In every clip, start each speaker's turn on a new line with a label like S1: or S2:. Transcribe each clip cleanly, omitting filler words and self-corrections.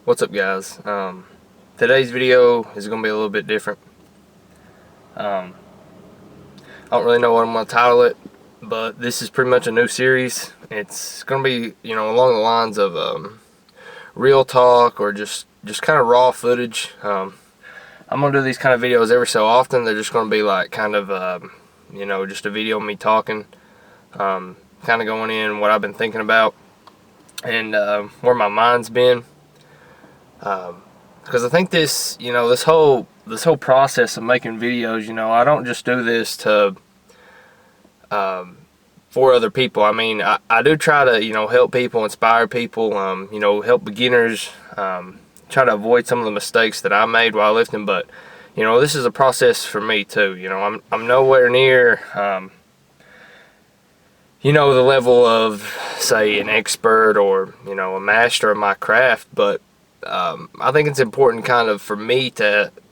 S1: What's up, guys? Today's video is going to be a little bit different. I don't really know what I'm going to title it, but this is pretty much a new series. It's going to be, along the lines of real talk or just kind of raw footage. I'm going to do these kind of videos every so often. They're just going to be like kind of, just a video of me talking, kind of going in what I've been thinking about and where my mind's been. Because I think this whole process of making videos, I don't just do this to for other people. I mean, I do try to help people, inspire people, help beginners, try to avoid some of the mistakes that I made while lifting. But this is a process for me too. I'm nowhere near the level of, say, an expert or a master of my craft, but I think it's important kind of for me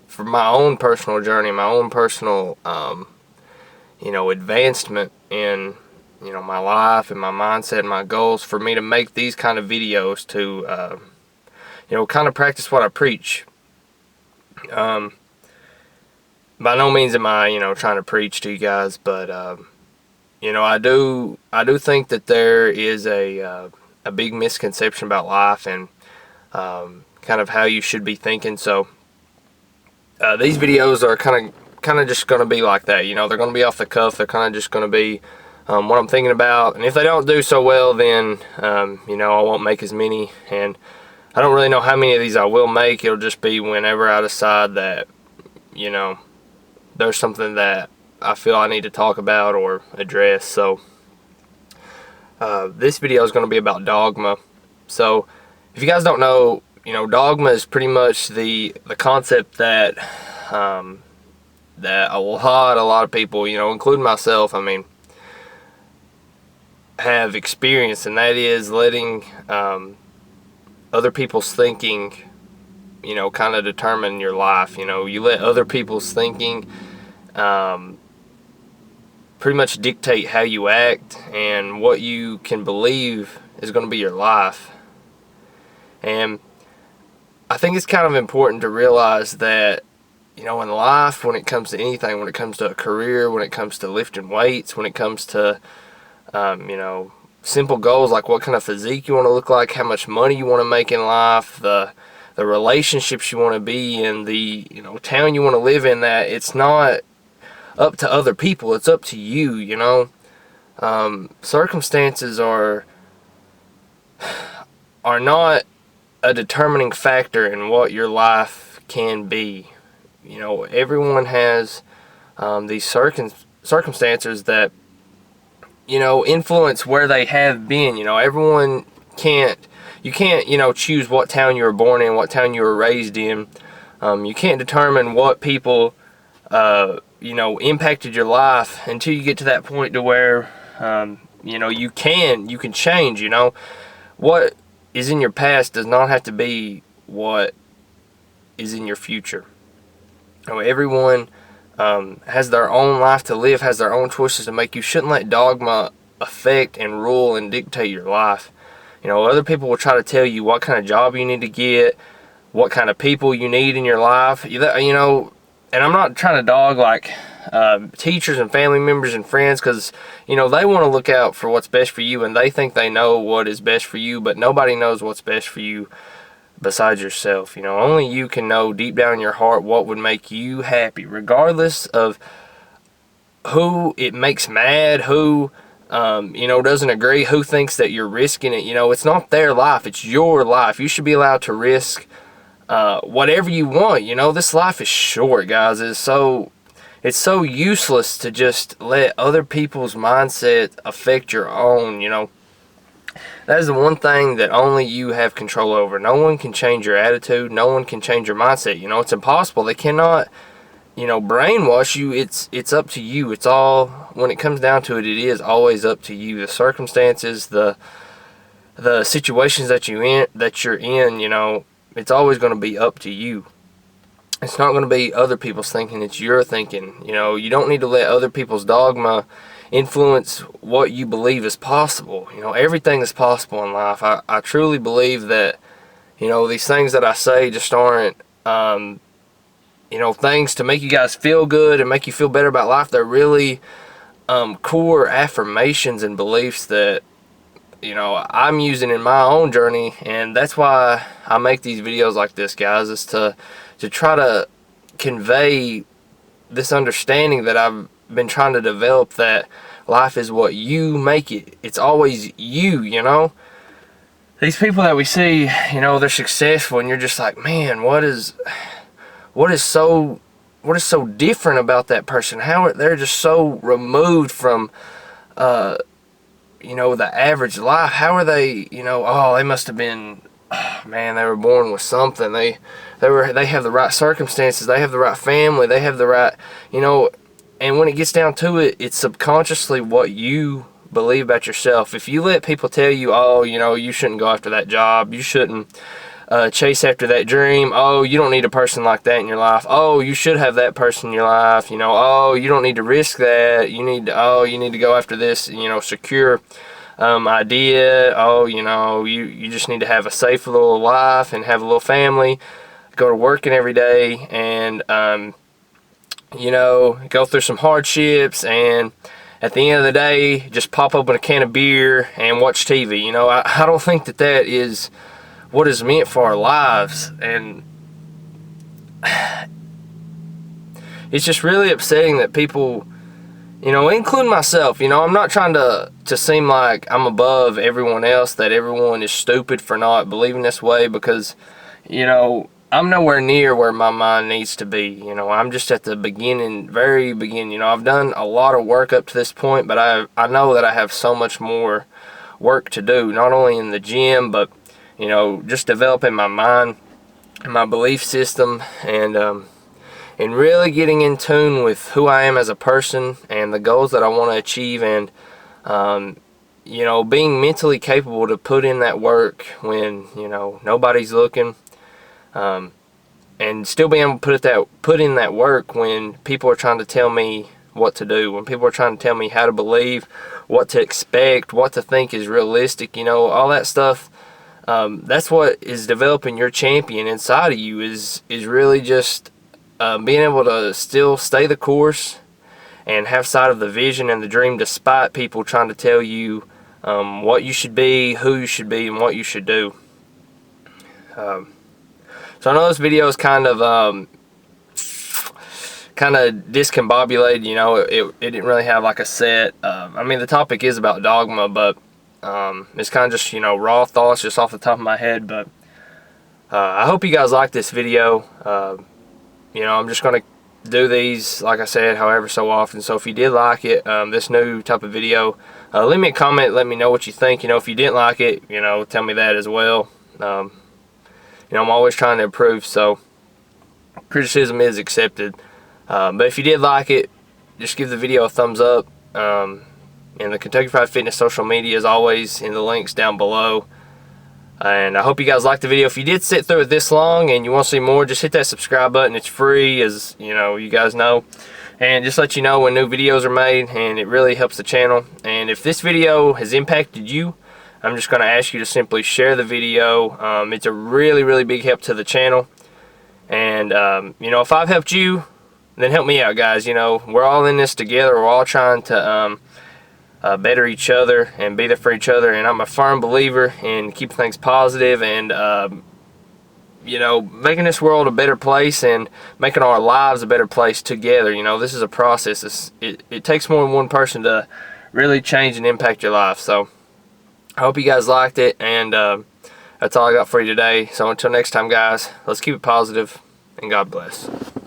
S1: for my own personal journey, my own personal, advancement in, my life and my mindset and my goals, for me to make these kind of videos to, kind of practice what I preach. By no means am I, trying to preach to you guys, but, I do think that there is a big misconception about life and, kind of how you should be thinking. So these videos are kind of just going to be like that. They're going to be off the cuff. They're kind of just going to be what I'm thinking about. And if they don't do so well, then I won't make as many. And I don't really know how many of these I will make. It'll just be whenever I decide that there's something that I feel I need to talk about or address. So this video is going to be about dogma. So if you guys don't know, dogma is pretty much the concept that that a lot of people, including myself, have experienced, and that is letting other people's thinking, kind of determine your life. You let other people's thinking pretty much dictate how you act and what you can believe is going to be your life. And I think it's kind of important to realize that, in life, when it comes to anything, when it comes to a career, when it comes to lifting weights, when it comes to, simple goals like what kind of physique you want to look like, how much money you want to make in life, the relationships you want to be in, the, town you want to live in, that it's not up to other people, it's up to you, Circumstances are not a determining factor in what your life can be. Everyone has these circumstances that influence where they have been. Everyone you can't choose what town you were born in, what town you were raised in. You can't determine what people impacted your life until you get to that point to where you can change. What is in your past does not have to be what is in your future. Everyone has their own life to live, has their own choices to make. You shouldn't let dogma affect and rule and dictate your life. Other people will try to tell you what kind of job you need to get, what kind of people you need in your life. And I'm not trying to dog like teachers and family members and friends, because they want to look out for what's best for you, and they think they know what is best for you, but nobody knows what's best for you besides yourself. Only you can know deep down in your heart what would make you happy, regardless of who it makes mad, who doesn't agree, who thinks that you're risking it. It's not their life, it's your life. You should be allowed to risk whatever you want. This life is short, guys. It's so useless to just let other people's mindset affect your own. That is the one thing that only you have control over. No one can change your attitude. No one can change your mindset. It's impossible. They cannot, brainwash you. It's up to you. It's all, when it comes down to it, it is always up to you. The circumstances, the situations that you're in, it's always going to be up to you. It's not going to be other people's thinking, it's your thinking. You know, you don't need to let other people's dogma influence what you believe is possible. You know, everything is possible in life. I truly believe that, you know, these things that I say just aren't, you know, things to make you guys feel good and make you feel better about life. They're really core affirmations and beliefs that, you know, I'm using in my own journey, and that's why I make these videos like this, guys, is to try to convey this understanding that I've been trying to develop, that life is what you make it. It's always you, you know. These people that we see, you know, they're successful, and you're just like, man, what is so different about that person? How they're just so removed from you know, the average life. How are they, you know, oh, they must have been, man, they were born with something. They have the right circumstances, they have the right family, they have the right, you know. And when it gets down to it, it's subconsciously what you believe about yourself. If you let people tell you, oh, you know, you shouldn't go after that job, you shouldn't chase after that dream, oh, you don't need a person like that in your life, oh, you should have that person in your life, you know, oh, you don't need to risk that, you need to go after this, you know, secure idea, oh, you know, you just need to have a safe little life and have a little family, go to working every day, and you know, go through some hardships, and at the end of the day just pop open a can of beer and watch TV. You know, I don't think that is what is meant for our lives. And it's just really upsetting that people, you know, including myself, you know, I'm not trying to seem like I'm above everyone else, that everyone is stupid for not believing this way, because, you know, I'm nowhere near where my mind needs to be. You know, I'm just at the beginning, very beginning. You know, I've done a lot of work up to this point, but I know that I have so much more work to do, not only in the gym, but, you know, just developing my mind and my belief system, and really getting in tune with who I am as a person and the goals that I want to achieve, and you know, being mentally capable to put in that work when, you know, nobody's looking, and still being able to put in that work when people are trying to tell me what to do, when people are trying to tell me how to believe, what to expect, what to think is realistic, you know, all that stuff. That's what is developing your champion inside of you, is really just being able to still stay the course and have sight of the vision and the dream, despite people trying to tell you what you should be, who you should be, and what you should do. So I know this video is kind of discombobulated. You know, it didn't really have like a set. I mean, the topic is about dogma, but it's kind of just, you know, raw thoughts just off the top of my head. But I hope you guys like this video. You know, I'm just going to do these, like I said, however so often. So if you did like it, this new type of video, leave me a comment, let me know what you think. You know, if you didn't like it, you know, tell me that as well. You know, I'm always trying to improve, so criticism is accepted. But if you did like it, just give the video a thumbs up. And the Kentucky Fried Fitness social media is always in the links down below. And I hope you guys liked the video. If you did sit through it this long and you want to see more, just hit that subscribe button. It's free, as you know, you guys know. And just let you know when new videos are made, and it really helps the channel. And if this video has impacted you, I'm just going to ask you to simply share the video. It's a really, really big help to the channel. And, you know, if I've helped you, then help me out, guys. You know, we're all in this together. We're all trying to better each other and be there for each other. And I'm a firm believer in keeping things positive and, you know, making this world a better place and making our lives a better place together. You know, this is a process. It takes more than one person to really change and impact your life. So I hope you guys liked it, and that's all I got for you today. So until next time, guys, let's keep it positive, and God bless.